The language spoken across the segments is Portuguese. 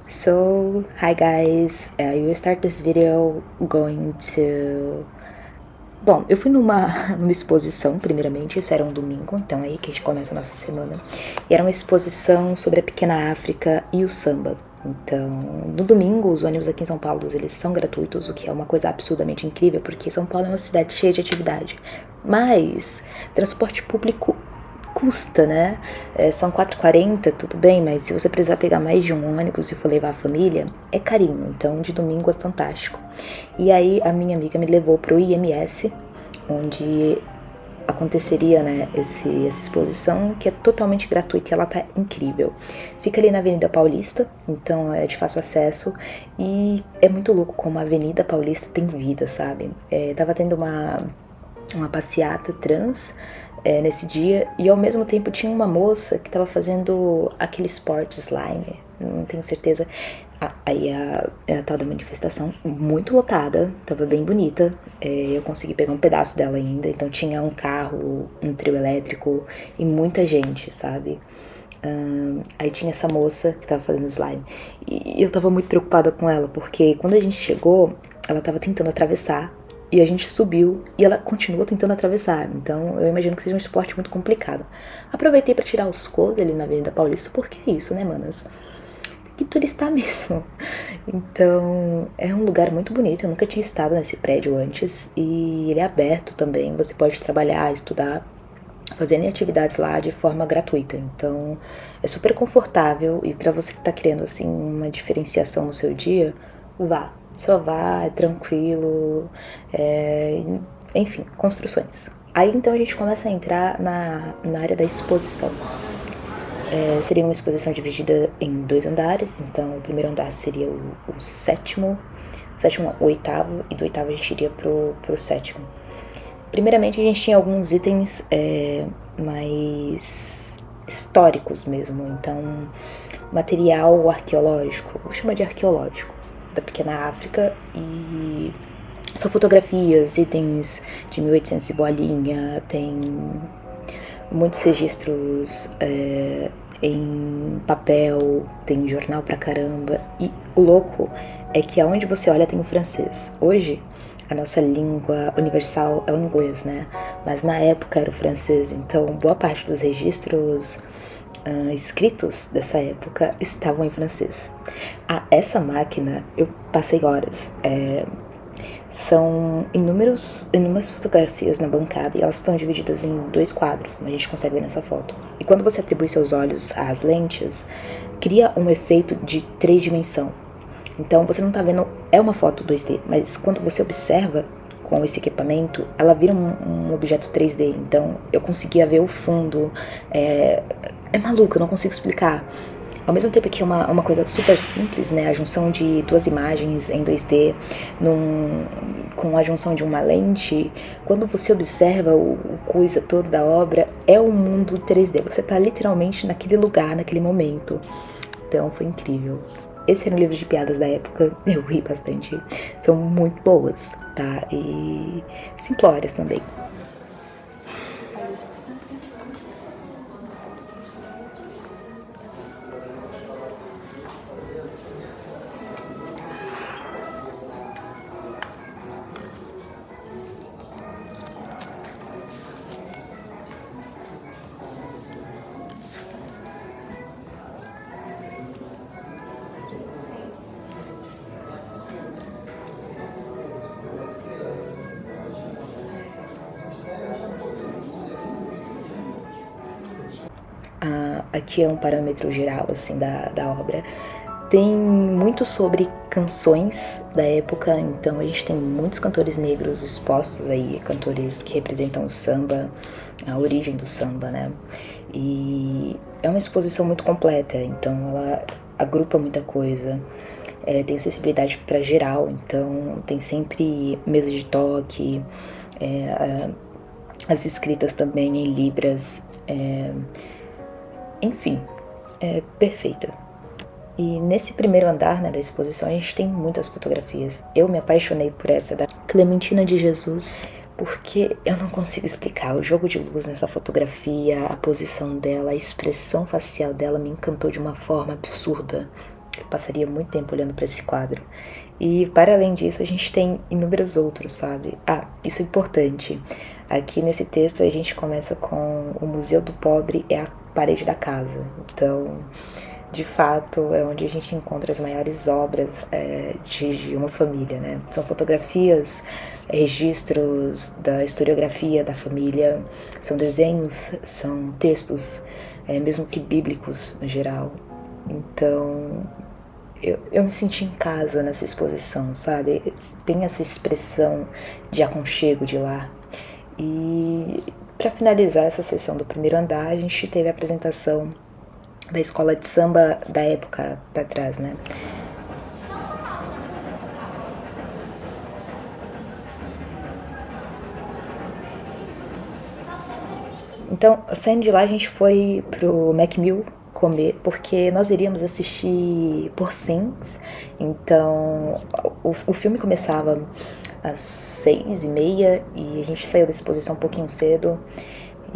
So, hi guys, I will start this video going to... Bom, eu fui numa exposição, primeiramente, isso era um domingo, então é aí que a gente começa a nossa semana. E era uma exposição sobre a pequena África e o samba. Então, no domingo, os ônibus aqui em São Paulo, eles são gratuitos, o que é uma coisa absurdamente incrível, porque São Paulo é uma cidade cheia de atividade. Mas, transporte público custa, né? São 4,40, tudo bem, mas se você precisar pegar mais de um ônibus e for levar a família, é carinho, então de domingo é fantástico. E aí a minha amiga me levou pro IMS, onde aconteceria, né, essa exposição, que é totalmente gratuita e ela tá incrível. Fica ali na Avenida Paulista, então é de fácil acesso, e é muito louco como a Avenida Paulista tem vida, sabe? Tava tendo uma passeata trans nesse dia, e ao mesmo tempo tinha uma moça que tava fazendo aquele esporte slime, não tenho certeza. Aí a tal da manifestação, muito lotada, tava bem bonita, eu consegui pegar um pedaço dela ainda, então tinha um carro, um trio elétrico e muita gente, sabe? Aí tinha essa moça que tava fazendo slime, e eu tava muito preocupada com ela, porque quando a gente chegou, ela tava tentando atravessar, e a gente subiu e ela continua tentando atravessar. Então eu imagino que seja um esporte muito complicado. Aproveitei pra tirar os clothes ali na Avenida Paulista, porque é isso, né, manas? Que turistar mesmo. Então é um lugar muito bonito. Eu nunca tinha estado nesse prédio antes. E ele é aberto também. Você pode trabalhar, estudar, fazendo atividades lá de forma gratuita. Então é super confortável. E pra você que tá querendo assim uma diferenciação no seu dia, vá. Só vá, é tranquilo, enfim, construções. Aí então a gente começa a entrar na área da exposição. Seria uma exposição dividida em 2 andares, então o primeiro andar seria o sétimo, não, o oitavo, e do oitavo a gente iria pro sétimo. Primeiramente a gente tinha alguns itens mais históricos mesmo, então material arqueológico, vou chamar de arqueológico, da pequena África, e são fotografias, itens de 1800 e bolinha, tem muitos registros em papel, tem jornal pra caramba, e o louco é que aonde você olha tem o francês. Hoje, a nossa língua universal é o inglês, né? Mas na época era o francês, então boa parte dos registros escritos dessa época estavam em francês. Essa máquina, eu passei horas. São inúmeras fotografias na bancada e elas estão divididas em 2 quadros, como a gente consegue ver nessa foto. E quando você atribui seus olhos às lentes, cria um efeito de 3 dimensões. Então você não tá vendo, é uma foto 2D, mas quando você observa com esse equipamento, ela vira um objeto 3D. Então eu conseguia ver o fundo. É maluco, eu não consigo explicar. Ao mesmo tempo que é uma coisa super simples, né? A junção de 2 imagens em 2D com a junção de uma lente, quando você observa o coisa toda da obra, é um mundo 3D. Você tá literalmente naquele lugar, naquele momento. Então foi incrível. Esse era um livro de piadas da época, eu ri bastante. São muito boas, tá? E simplórias também. Aqui é um parâmetro geral, assim, da obra. Tem muito sobre canções da época, então a gente tem muitos cantores negros expostos aí, cantores que representam o samba, a origem do samba, né? E é uma exposição muito completa, então ela agrupa muita coisa, tem acessibilidade para geral, então tem sempre mesa de toque, as escritas também em libras, enfim, é perfeita. E nesse primeiro andar, né, da exposição, a gente tem muitas fotografias. Eu me apaixonei por essa da Clementina de Jesus, porque eu não consigo explicar. O jogo de luz nessa fotografia, a posição dela, a expressão facial dela me encantou de uma forma absurda. eu passaria muito tempo olhando para esse quadro. E para além disso, a gente tem inúmeros outros, sabe? Ah, isso é importante. Aqui nesse texto a gente começa com o Museu do Pobre é a parede da casa. Então, de fato, é onde a gente encontra as maiores obras de uma família, né? São fotografias, registros da historiografia da família, são desenhos, são textos, mesmo que bíblicos no geral. Então, eu me senti em casa nessa exposição, sabe? Tem essa expressão de aconchego de lá. E para finalizar essa sessão do primeiro andar, a gente teve a apresentação da escola de samba da época para trás, né? Então, saindo de lá, a gente foi pro Macmill comer, porque nós iríamos assistir Poor Things. Então, o filme começava às 6h30 e a gente saiu da exposição um pouquinho cedo.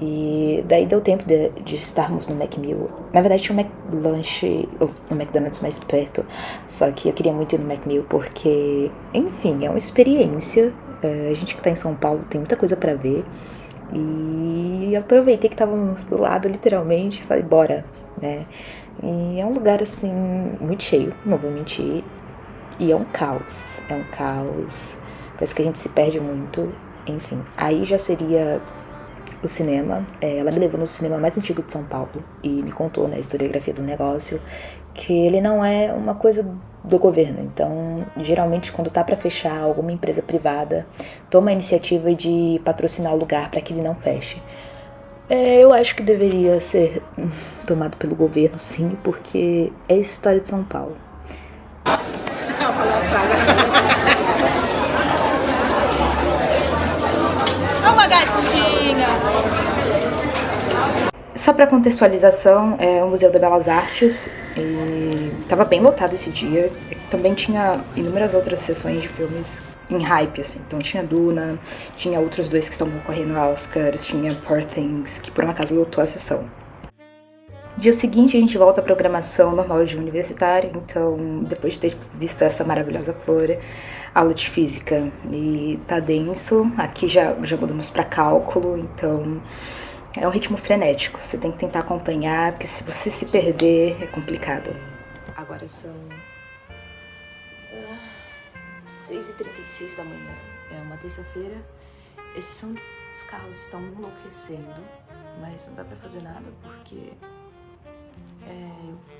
E daí deu tempo de estarmos no Macmill. Na verdade tinha um McLanche, ou um McDonald's mais perto, só que eu queria muito ir no Macmill porque, enfim, é uma experiência. A gente que tá em São Paulo tem muita coisa pra ver. E aproveitei que estávamos do lado, literalmente, e falei, bora, né? E é um lugar, assim, muito cheio, não vou mentir. E é um caos, Parece que a gente se perde muito, enfim. Aí já seria o cinema. Ela me levou no cinema mais antigo de São Paulo e me contou, né, a historiografia do negócio, que ele não é uma coisa do governo. Então, geralmente, quando tá para fechar, alguma empresa privada toma a iniciativa de patrocinar o lugar para que ele não feche. Eu acho que deveria ser tomado pelo governo, sim, porque é a história de São Paulo. É uma gatinha. Só para contextualização, é o Museu das Belas Artes e tava bem lotado esse dia. Também tinha inúmeras outras sessões de filmes em hype, assim. Então tinha Duna, tinha outros dois que estão concorrendo ao Oscars, tinha Poor Things, que por um acaso lotou a sessão. Dia seguinte a gente volta à programação normal de universitário, então depois de ter visto essa maravilhosa flor, aula de física. E tá denso, aqui já mudamos para cálculo, então é um ritmo frenético, você tem que tentar acompanhar, porque se você se perder é complicado. Agora são 6h36 da manhã, é uma terça-feira. Os carros estão me enlouquecendo, mas não dá pra fazer nada porque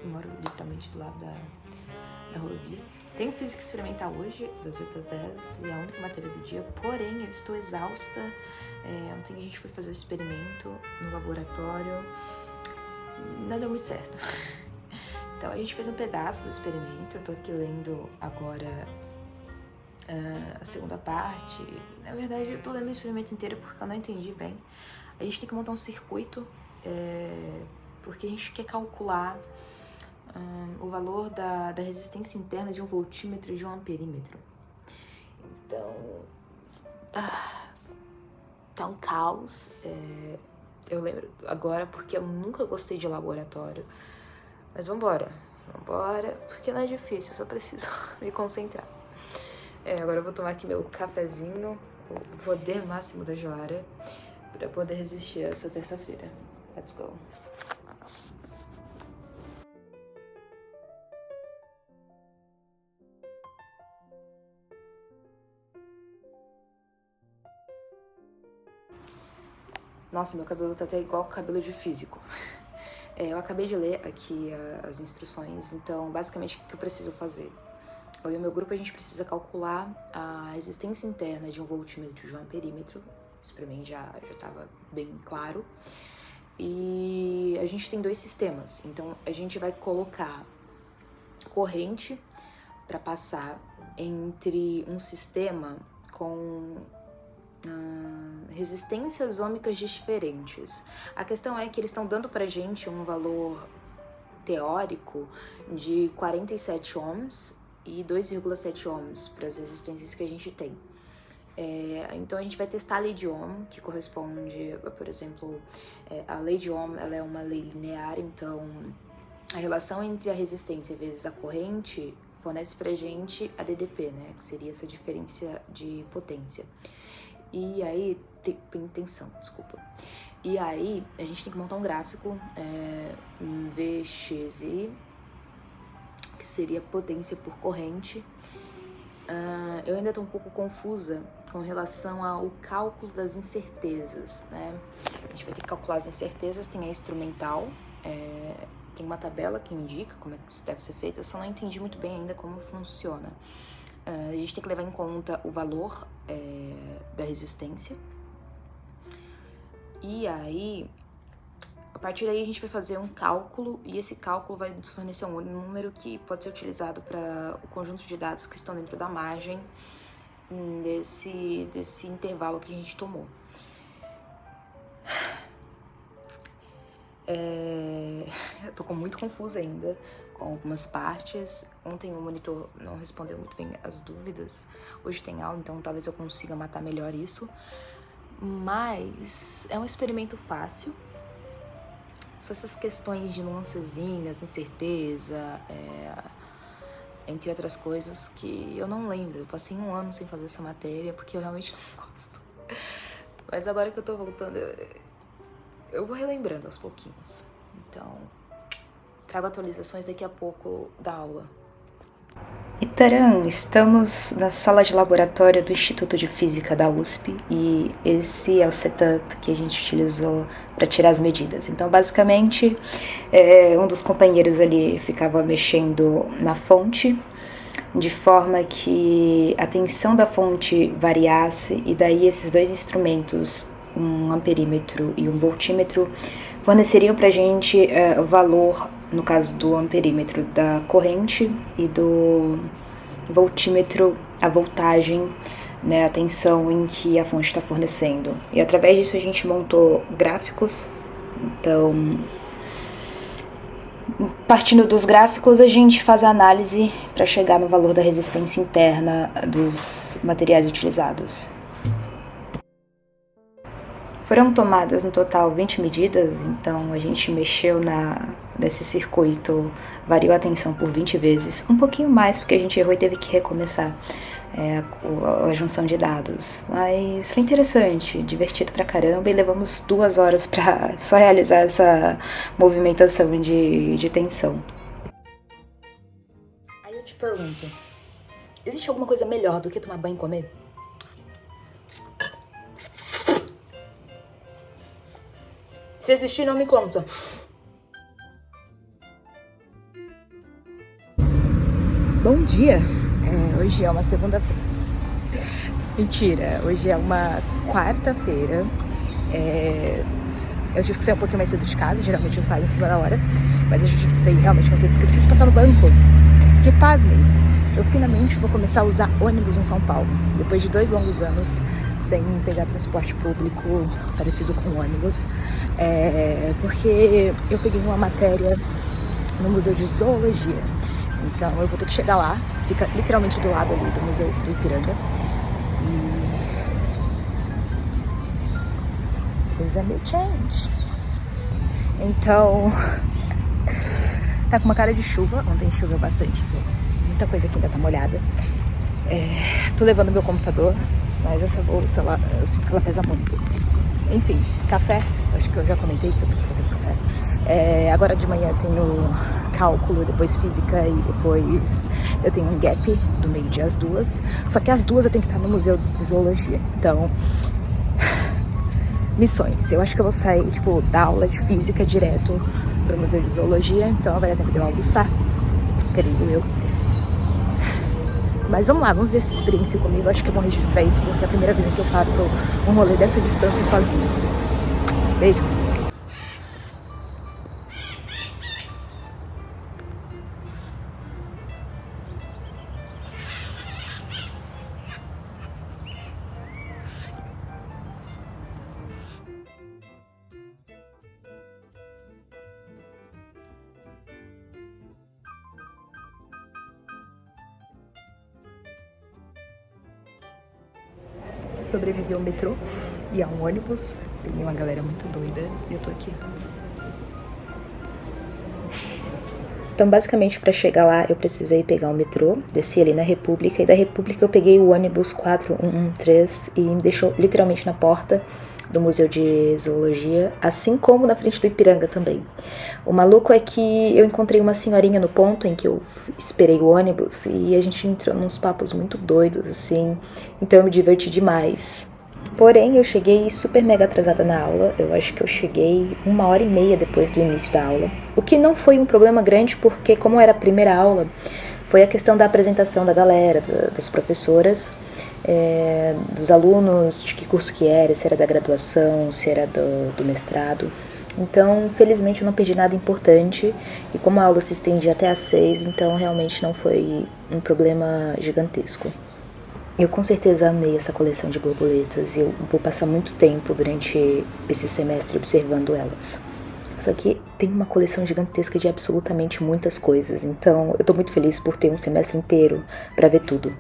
eu moro literalmente do lado da rodovia. Tenho física experimental hoje, das 8 às 10, e é a única matéria do dia, porém eu estou exausta. Ontem a gente foi fazer o experimento no laboratório, não deu muito certo. Então a gente fez um pedaço do experimento, eu tô aqui lendo agora a segunda parte. Na verdade eu tô lendo o experimento inteiro porque eu não entendi bem. A gente tem que montar um circuito, porque a gente quer calcular o valor da resistência interna de um voltímetro e de um amperímetro. Então, tá um caos. Eu lembro agora porque eu nunca gostei de laboratório. Mas vambora, porque não é difícil, eu só preciso me concentrar. Agora eu vou tomar aqui meu cafezinho, o poder máximo da Joara, pra poder resistir a essa terça-feira. Let's go. Nossa, meu cabelo tá até igual cabelo de físico. Eu acabei de ler aqui as instruções, então basicamente o que eu preciso fazer? Eu e o meu grupo a gente precisa calcular a resistência interna de um voltímetro e de um amperímetro. Isso pra mim já tava bem claro. E a gente tem dois sistemas, então a gente vai colocar corrente para passar entre um sistema com resistências ômicas diferentes. A questão é que eles estão dando pra gente um valor teórico de 47 ohms e 2,7 ohms para as resistências que a gente tem. Então a gente vai testar a lei de Ohm, que corresponde, por exemplo, a lei de Ohm ela é uma lei linear, então a relação entre a resistência vezes a corrente fornece pra gente a DDP, né? Que seria essa diferença de potência. E aí, tensão, desculpa. E aí, a gente tem que montar um gráfico, VXI, que seria potência por corrente. Eu ainda tô um pouco confusa com relação ao cálculo das incertezas, né? A gente vai ter que calcular as incertezas, tem a instrumental, tem uma tabela que indica como é que isso deve ser feito, eu só não entendi muito bem ainda como funciona. A gente tem que levar em conta o valor da resistência. E aí, a partir daí a gente vai fazer um cálculo e esse cálculo vai nos fornecer um número que pode ser utilizado para o conjunto de dados que estão dentro da margem desse intervalo que a gente tomou. Eu tô muito confusa ainda com algumas partes. Ontem o monitor não respondeu muito bem as dúvidas. Hoje tem aula, então talvez eu consiga matar melhor isso. Mas é um experimento fácil. São essas questões de nuancezinhas, incerteza, entre outras coisas que eu não lembro. Eu passei 1 ano sem fazer essa matéria porque eu realmente não gosto. Mas agora que eu tô voltando, eu vou relembrando aos pouquinhos. Então, trago atualizações daqui a pouco da aula. E taran, estamos na sala de laboratório do Instituto de Física da USP e esse é o setup que a gente utilizou para tirar as medidas. Então, basicamente, um dos companheiros ali ficava mexendo na fonte de forma que a tensão da fonte variasse e daí esses dois instrumentos, um amperímetro e um voltímetro, forneceriam para a gente o valor, no caso do amperímetro, da corrente e do voltímetro, a voltagem, né, a tensão em que a fonte está fornecendo. E através disso a gente montou gráficos. Então, partindo dos gráficos, a gente faz a análise para chegar no valor da resistência interna dos materiais utilizados. Foram tomadas no total 20 medidas, então a gente mexeu nesse circuito, variou a tensão por 20 vezes, um pouquinho mais porque a gente errou e teve que recomeçar a junção de dados. Mas foi interessante, divertido pra caramba e levamos 2 horas pra só realizar essa movimentação de tensão. Aí eu te pergunto, existe alguma coisa melhor do que tomar banho e comer? Se existir, não me conta. Bom dia! Hoje é uma segunda-feira. Mentira, hoje é uma quarta-feira. Eu tive que sair um pouquinho mais cedo de casa, geralmente eu saio em cima da hora. Mas hoje eu tive que sair realmente mais cedo porque eu preciso passar no banco. Porque, pasmem, eu finalmente vou começar a usar ônibus em São Paulo. Depois de 2 longos anos sem pegar transporte público parecido com ônibus. Porque eu peguei uma matéria no Museu de Zoologia. Então eu vou ter que chegar lá, fica literalmente do lado ali do Museu do Ipiranga. E is a new change. Então, tá com uma cara de chuva, ontem choveu bastante, então muita coisa aqui ainda tá molhada. Tô levando meu computador, mas essa bolsa lá, eu sinto que ela pesa muito. Enfim, café, acho que eu já comentei que eu tô trazendo café. Agora de manhã eu tenho cálculo, depois física e depois eu tenho um gap do meio-dia às 2. Só que às 2 eu tenho que estar no Museu de Zoologia. Então, missões. Eu acho que eu vou sair, da aula de física direto pro Museu de Zoologia. Então vai dar tempo de eu almoçar, querido eu. Mas vamos lá, vamos ver essa experiência comigo. Acho que é bom registrar isso, porque é a primeira vez que eu faço um rolê dessa distância sozinha. Beijo! Sobrevivi ao metrô e a um ônibus. Peguei uma galera muito doida e eu tô aqui. Então, basicamente, para chegar lá, eu precisei pegar o metrô, desci ali na República, e da República eu peguei o ônibus 4113 e me deixou literalmente na porta do Museu de Zoologia, assim como na frente do Ipiranga também. O maluco é que eu encontrei uma senhorinha no ponto em que eu esperei o ônibus e a gente entrou nos papos muito doidos, assim, então eu me diverti demais. Porém, eu cheguei super mega atrasada na aula, eu acho que eu cheguei 1h30 depois do início da aula, o que não foi um problema grande porque, como era a primeira aula, foi a questão da apresentação da galera, das professoras, dos alunos, de que curso que era, se era da graduação, se era do mestrado. Então, felizmente, eu não perdi nada importante, e como a aula se estendia até às 6, então realmente não foi um problema gigantesco. Eu com certeza amei essa coleção de borboletas e eu vou passar muito tempo durante esse semestre observando elas. Só que tem uma coleção gigantesca de absolutamente muitas coisas, então eu tô muito feliz por ter um semestre inteiro pra ver tudo.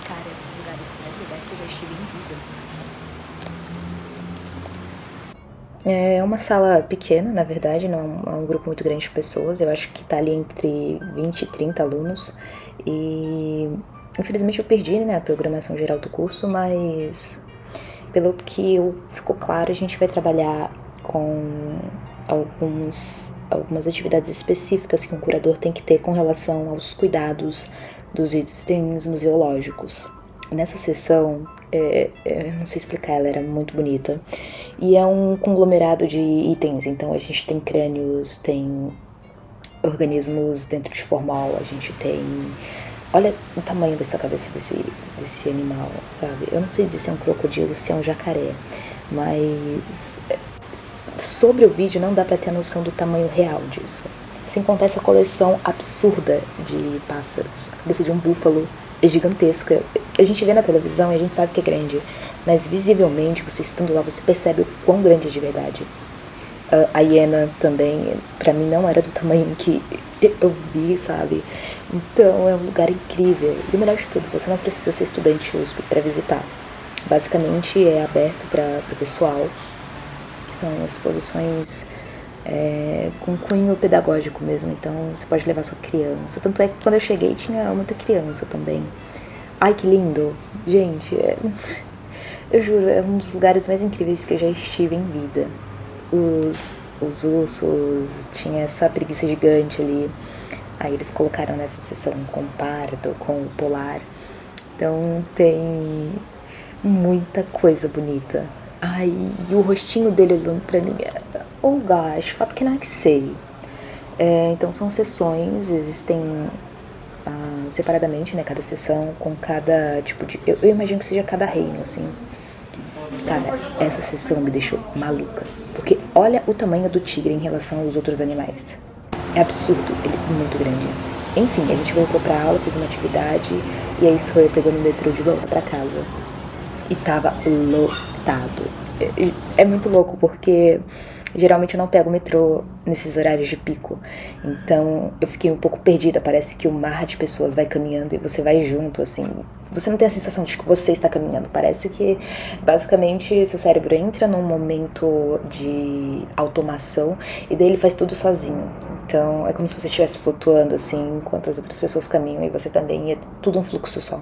Cara, é um dos lugares mais legais que eu já estive em vida. É uma sala pequena, na verdade, não é um grupo muito grande de pessoas. Eu acho que tá ali entre 20 e 30 alunos. E infelizmente eu perdi, né, a programação geral do curso, mas pelo que ficou claro, a gente vai trabalhar com algumas atividades específicas que um curador tem que ter com relação aos cuidados dos itens museológicos. Nessa sessão, eu não sei explicar, ela era muito bonita. E é um conglomerado de itens, então a gente tem crânios, tem organismos dentro de formal, a gente tem... Olha o tamanho dessa cabeça desse animal, sabe? Eu não sei dizer se é um crocodilo, se é um jacaré, mas sobre o vídeo não dá pra ter a noção do tamanho real disso. Sem contar essa coleção absurda de pássaros. A cabeça de um búfalo é gigantesca. A gente vê na televisão e a gente sabe que é grande, mas visivelmente, você estando lá, você percebe o quão grande é de verdade. A hiena também, pra mim, não era do tamanho que eu vi, sabe? Então é um lugar incrível. E o melhor de tudo, você não precisa ser estudante USP pra visitar. Basicamente é aberto para o pessoal, que são exposições com cunho pedagógico mesmo, então você pode levar sua criança. Tanto é que quando eu cheguei tinha muita criança também. Ai, que lindo! Gente, eu juro, é um dos lugares mais incríveis que eu já estive em vida. Os ursos, tinha essa preguiça gigante ali. Aí eles colocaram nessa sessão com o pardo, com o polar. Então tem muita coisa bonita. Ai, e o rostinho dele olhando pra mim era... Oh gosh, what can I say? Então são sessões, existem separadamente, né, cada sessão com cada tipo de... Eu imagino que seja cada reino, assim. Cara, essa sessão me deixou maluca. Porque olha o tamanho do tigre em relação aos outros animais. É absurdo, ele é muito grande. Enfim, a gente voltou pra aula, fez uma atividade, e aí foi eu pegando o metrô de volta pra casa. E tava lotado. É muito louco, porque geralmente eu não pego o metrô nesses horários de pico. Então eu fiquei um pouco perdida. Parece que o mar de pessoas vai caminhando e você vai junto, assim. Você não tem a sensação de que você está caminhando. Parece que, basicamente, seu cérebro entra num momento de automação e daí ele faz tudo sozinho. Então é como se você estivesse flutuando, assim, enquanto as outras pessoas caminham e você também. É tudo um fluxo só.